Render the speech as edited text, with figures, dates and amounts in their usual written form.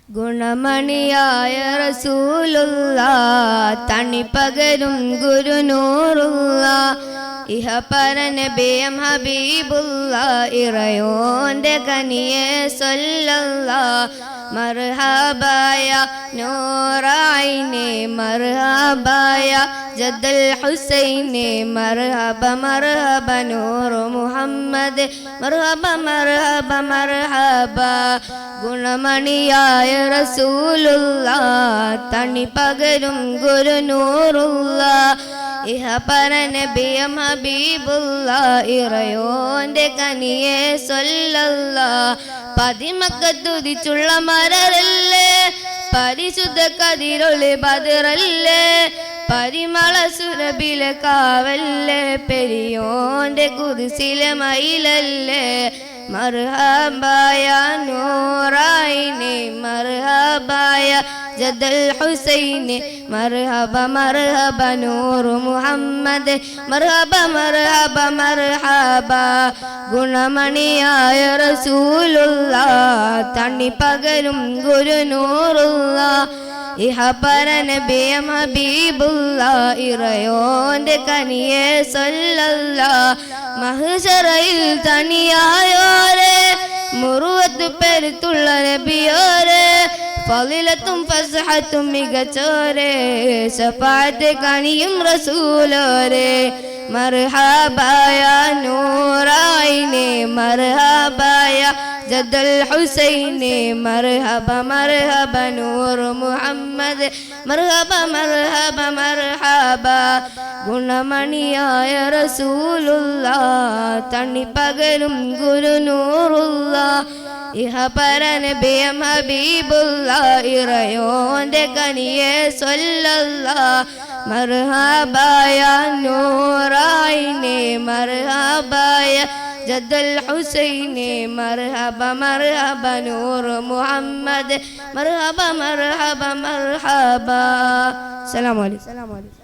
ഗുണമണിയായ റസൂലുള്ള തണിപകരും ഗുരുനൂറുള്ള ഇഹപര നബിയം ഹബീബുള്ള ഇറയോന്റെ കനിയെ സല്ലല്ലാഹ് മർഹബായ നൂറൈനെ മർഹബായ ജദ്ദൽ ഹുസൈനെ മർഹബ മർഹബ നൂർ മുഹമ്മദ് മർഹബ മർഹബ മർഹബ ഗുണമണിയായ റസൂലുള്ള തണിപകരും ഗുരുനൂറുള്ള ഇഹപര നബിയം ഹബീബുള്ള ഇറയോന്റെ കനിയെ സല്ലല്ലാഹ് പതിമക്കത്തുതിച്ചുള്ള മരരല്ലേ പരിശുദ്ധ കതിരൊളി ബദറല്ലേ പരിമള സുരബിലെ കാവല്ലേ പെരിയോന്റെ കുരിശിലെ മയിലല്ലേ മർഹബായ നൂറൈനെ മർഹബായ ജദ്ദൽ ഹുസൈനെ മർഹബ മർഹബ നൂർ മുഹമ്മദ് മർഹബ മർഹബ മർഹബ ഗുണമണിയായ റസൂലുള്ള തണിപകരും ഗുരുനൂറുള്ള ഇഹപര നബിയം ഹബീബുള്ള ഇറയോന്റെ കനിയെ സല്ലല്ലാഹ് മഹ്ശറയിൽ തനിയായോരെ മുറുവത്ത് പെരുത്തുള്ള നബിയോരെ ഫളിലത്തും ഫസ്ഹത്തും മികച്ചോരെ ശഫാഅത്ത് കനിയും റസൂലോരെ മർഹബായ നൂറൈനെ മർഹബായ ജദ്ദൽ ഹുസൈനെ മർഹബ മർഹബ നൂർ മുഹമ്മദ് മർഹബ മർഹബ മർഹബ ഗുണമണിയായ റസൂലുള്ള തണിപകരും ഗുരുനൂറുള്ള ഇഹപര നബിയം ഹബീബുള്ള ഇറയോന്റെ കനിയെ സല്ലല്ലാഹ് മർഹബായ നൂറൈനെ മർഹബായ ജദ്ദൽ ഹുസൈനെ മർഹബ മർഹബ നൂർ മുഹമ്മദ് മർഹബ മർഹബ മർഹബ. അസ്സലാമു അലൈക്കും.